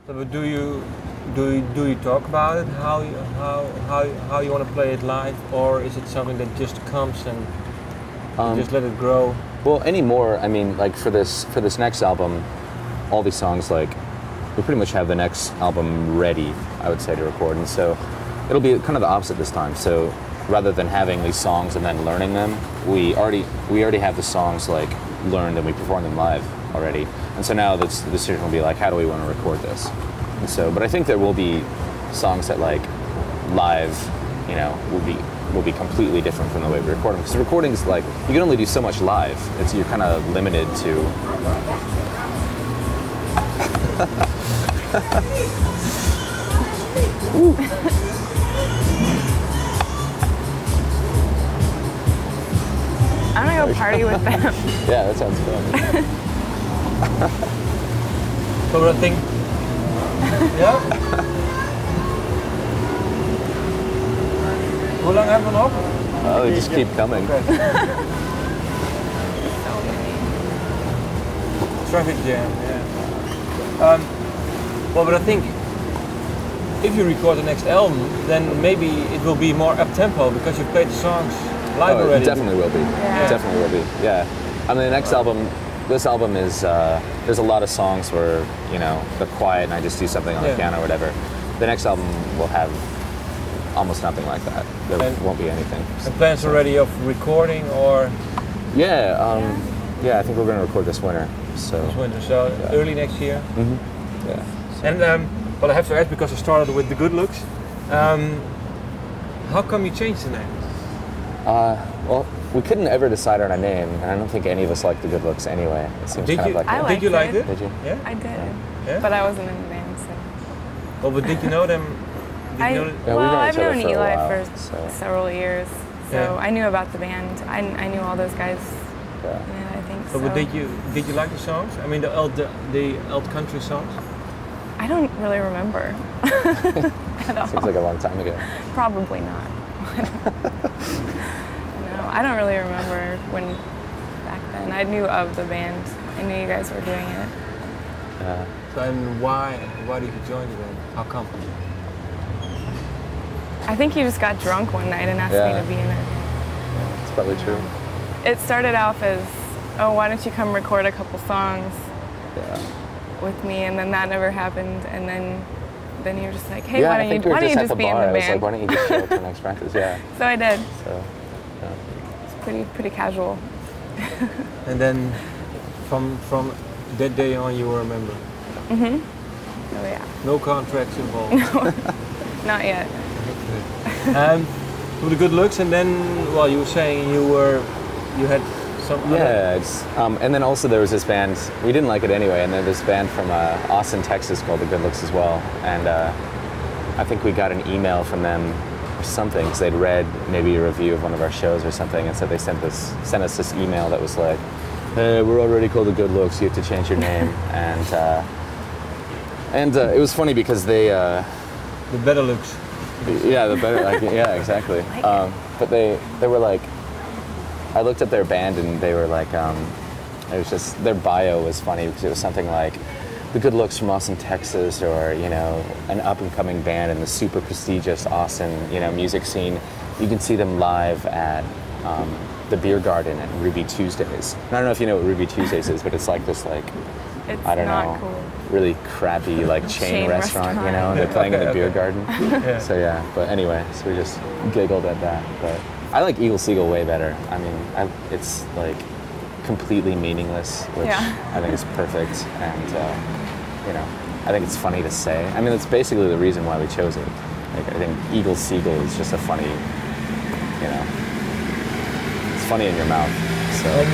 So, but do you talk about it? How you want to play it live, or is it something that just comes and you just let it grow? Well, anymore, I mean, like for this next album, all these songs, like, we pretty much have the next album ready, I would say, to record, and so it'll be kind of the opposite this time. So rather than having these songs and then learning them, we already have the songs like learned and we perform them live already. And so now the decision will be like, how do we want to record this? And so, but I think there will be songs that like live, you know, will be completely different from the way we record them. Because recordings, like, you can only do so much live. You're kind of limited to. I'm gonna go party with them. Yeah, that sounds fun. So I think, ja. Hoe lang hebben we nog? Oh, they just keep coming. Okay. Traffic jam, yeah. Well, but I think if you record the next album, then maybe it will be more up-tempo because you played the songs live already. It definitely will be. Yeah. It definitely will be. Yeah. I mean, the next album, this album is, there's a lot of songs where, you know, they're quiet and I just do something on the piano or whatever. The next album will have almost nothing like that. There won't be anything. And plans already of recording or? Yeah, yeah, I think we're going to record this winter. So. This winter, so early next year? Mm-hmm. Yeah. So. And, well, I have to ask because I started with The Good Looks. How come you changed the name? Well, we couldn't ever decide on a name, and I don't think any of us like The Good Looks anyway. It seems Did kind you? of like Did you like it? Did you? Yeah. I did, Yeah? but I wasn't in the band, so. Well, but did you know them? I've known Eli for so. several years, so I knew about the band. I knew all those guys. Yeah. I think So, so. but did you like the songs? I mean, the alt country songs. I don't really remember at all. Seems like a long time ago. Probably not. No, I don't really remember when back then. I knew of the band. I knew you guys were doing it. Yeah. So, and why did you join the band? How come? I think you just got drunk one night and asked me to be in it. Yeah, it's probably true. It started off as, oh, why don't you come record a couple songs with me, and then that never happened, and then you were just like, hey, why don't you just be in the band? I was like, why don't you just show up to the next practice? Yeah. So I did. So, It's pretty casual. And then from that day on, you were a member. Mhm. Oh yeah. No contracts involved. No, not yet. With The Good Looks, and then, well, you were saying you had some. Yeah, and then also there was this band. We didn't like it anyway, and then this band from Austin, Texas, called The Good Looks as well. And I think we got an email from them or something because they'd read maybe a review of one of our shows or something, and so they sent us this email that was like, "Hey, we're already called The Good Looks. You have to change your name." And it was funny because they. The Better Looks. Yeah, the better. Like, yeah, exactly. But they were like, I looked at their band and they were like, it was just, their bio was funny because it was something like, The Good Looks from Austin, Texas, or, you know, an up and coming band in the super prestigious Austin, you know, music scene. You can see them live at the Beer Garden at Ruby Tuesdays. And I don't know if you know what Ruby Tuesdays is, but it's like this, like, It's I don't know, cool. really crappy like chain restaurant, you know, and they're playing in the Beer Garden. Yeah. So yeah, but anyway, so we just giggled at that. But I like Eagle Seagull way better. I mean, it's like completely meaningless, which I think is perfect, and you know, I think it's funny to say. I mean, that's basically the reason why we chose it. Like, I think Eagle Seagull is just a funny, you know, it's funny in your mouth. So. And